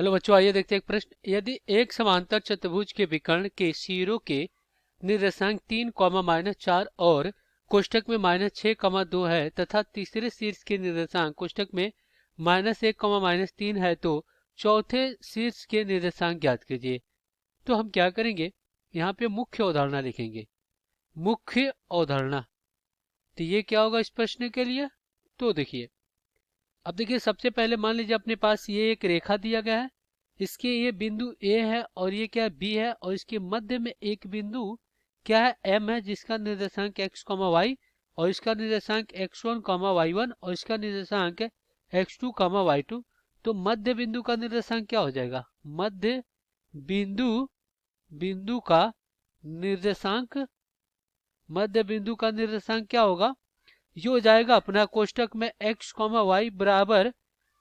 चलो बच्चों आइए देखते हैं एक प्रश्न। यदि एक समांतर चतुर्भुज के विकर्ण के सिरों के निर्देशांक 3, -4 और कोष्ठक में -6, 2 है तथा तीसरे शीर्ष के निर्देशांक कोष्ठक में -1, -3 है तो चौथे शीर्ष के निर्देशांक ज्ञात कीजिए। तो हम क्या करेंगे, यहाँ पे मुख्य अवधारणा लिखेंगे। मुख्य अवधारणा, तो ये क्या होगा इस प्रश्न के लिए। तो देखिए, अब देखिए सबसे पहले मान लीजिए अपने पास ये एक रेखा दिया गया है, इसके ये बिंदु ए है और ये क्या बी है, और इसके मध्य में एक बिंदु क्या है एम है, जिसका निर्देशांक x, y और इसका निर्देशांक x1, y1 और इसका निर्देशांक x2, y2। तो मध्य बिंदु का निर्देशांक क्या हो जाएगा, मध्य बिंदु का निर्देशांक, मध्य बिंदु का निर्देशांक क्या होगा, ये हो जाएगा अपना कोष्ठक में x, y बराबर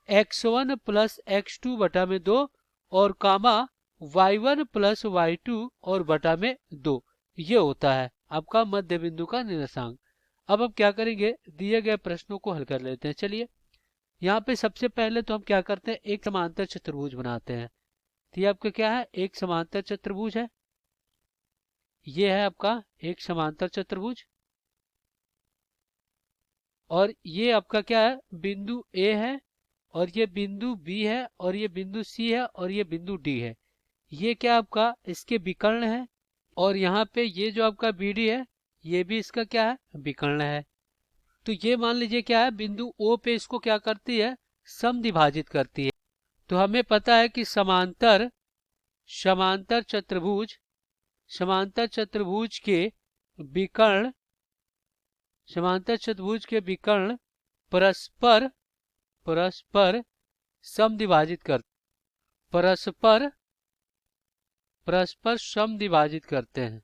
x1 प्लस x2 बटा में 2 और कामा y1 प्लस y2 और बटा में 2। ये होता है आपका मध्य बिंदु का निर्देशांक। अब हम क्या करेंगे, दिए गए प्रश्नों को हल कर लेते हैं। चलिए यहाँ पे सबसे पहले तो हम क्या करते हैं, एक समांतर चतुर्भुज बनाते हैं। तो ये आपका क्या है, एक समांतर चतुर्भुज है। ये है आपका एक समांतर चतुर्भुज और ये आपका क्या है, बिंदु ए है और ये बिंदु बी है और ये बिंदु सी है और ये बिंदु डी है। ये क्या आपका इसके विकर्ण है और यहाँ पे ये जो आपका बी डी है ये भी इसका क्या है, विकर्ण है। तो ये मान लीजिए क्या है, बिंदु ओ पे इसको क्या करती है, समद्विभाजित करती है। तो हमें पता है कि समांतर चतुर्भुज के विकर्ण, समांतर चतुर्भुज के विकर्ण परस्पर समद्विभाजित कर परस्पर समद्विभाजित करते हैं,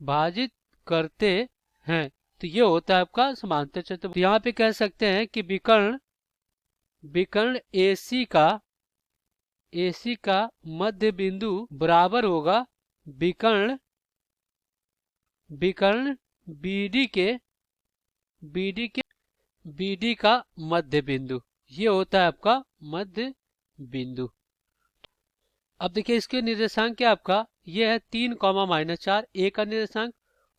भाजित करते हैं। तो ये होता है आपका समांतर चतुर्भुज। यहाँ पे कह सकते हैं कि विकर्ण AC का मध्य बिंदु बराबर होगा विकर्ण BD का मध्य बिंदु। ये होता है आपका मध्य बिंदु। अब देखिए इसके निर्देशांक क्या आपका, ये है 3, -4 ए का निर्देशांक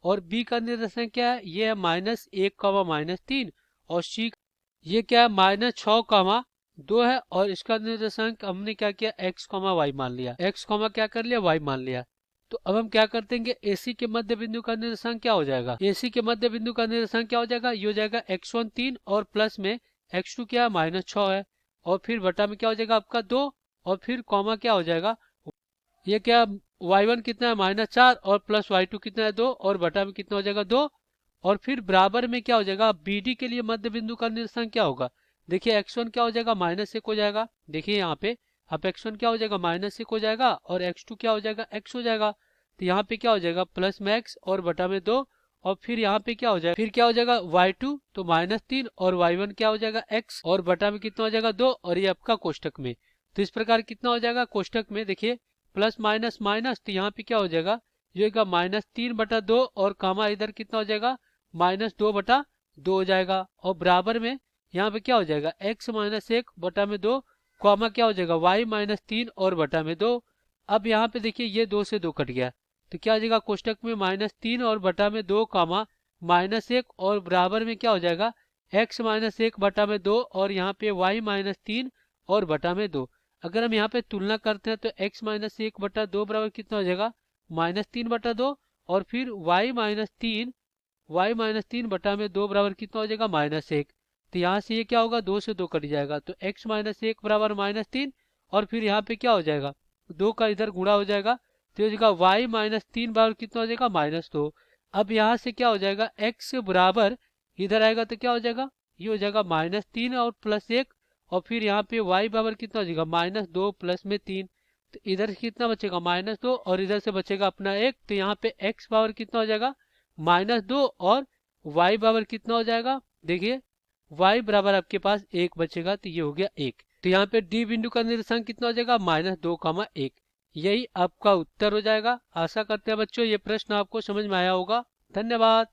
और बी का निर्देशांक क्या है, ये है -1, -3 और सी ये क्या है -6, 2 है और इसका निर्देशांक हमने क्या किया, x, y मान लिया, x, क्या कर लिया, y मान लिया। तो अब हम क्या करते हैं, AC के मध्य बिंदु का निर्देशांक क्या हो जाएगा, AC के मध्य बिंदु का निर्देशांक क्या हो जाएगा, ये हो जाएगा x1 3 और प्लस में x2 क्या है -6 है और फिर बटा में क्या हो जाएगा आपका 2 और फिर कॉमा क्या हो जाएगा, ये क्या y1 कितना है -4 और प्लस y2 कितना है 2 और बटा में कितना हो जाएगा 2 और फिर बराबर में क्या हो जाएगा, BD के लिए मध्य बिंदु का निर्देशांक क्या होगा, देखिए x1 क्या हो जाएगा -1 हो जाएगा। देखिए यहाँ पे अब x1 क्या हो जाएगा -1 हो जाएगा और x2 क्या हो जाएगा x हो जाएगा। तो यहाँ पे क्या हो जाएगा प्लस में x और बटा में 2 और फिर यहाँ पे क्या हो जाएगा, फिर क्या हो जाएगा y2 तो -3 और y1 क्या हो जाएगा x और बटा में कितना हो जाएगा 2 और ये आपका कोष्ठक में। तो इस प्रकार कितना हो जाएगा कोष्ठक में, देखिए प्लस माइनस माइनस, तो यहाँ पे क्या हो जाएगा, ये -3/2 और कामा इधर कितना हो जाएगा -2/2 हो जाएगा और बराबर में यहाँ पे क्या हो जाएगा x -1 बटा में 2 कॉमा क्या हो जाएगा y -3 और बटा में 2। अब यहाँ पे देखिए ये 2 से 2 कट गया तो क्या हो जाएगा कोष्ठक में -3 और बटा में 2 कामा -1 और बराबर में क्या हो जाएगा x -1 बटा में 2 और यहाँ पे y -3 और बटा में 2। अगर हम यहाँ पे तुलना करते हैं तो x -1 बटा 2 बराबर कितना हो जाएगा -3/2 और फिर y -3 बटा में 2 बराबर कितना हो जाएगा -1। तो यहाँ से ये क्या होगा 2 से 2 कट जाएगा तो x -1 बराबर -3 और फिर यहाँ पे क्या हो जाएगा 2 का इधर गुणा हो जाएगा तो हो जाएगा y -3 बराबर कितना हो जाएगा -2। अब यहाँ से क्या हो जाएगा x बराबर इधर आएगा तो क्या हो जाएगा, ये हो जाएगा -3 और +1 और फिर यहाँ पे y बराबर कितना हो जाएगा -2 प्लस में 3। तो इधर से कितना बचेगा -2 और इधर से बचेगा अपना 1। तो यहाँ पे x बराबर कितना हो जाएगा -2 और y बराबर कितना हो जाएगा, देखिए y बराबर आपके पास 1 बचेगा तो ये हो गया 1। तो यहाँ पे D बिंदु का निर्देशांक कितना हो जाएगा -2, 1। यही आपका उत्तर हो जाएगा। आशा करते हैं बच्चों ये प्रश्न आपको समझ में आया होगा। धन्यवाद।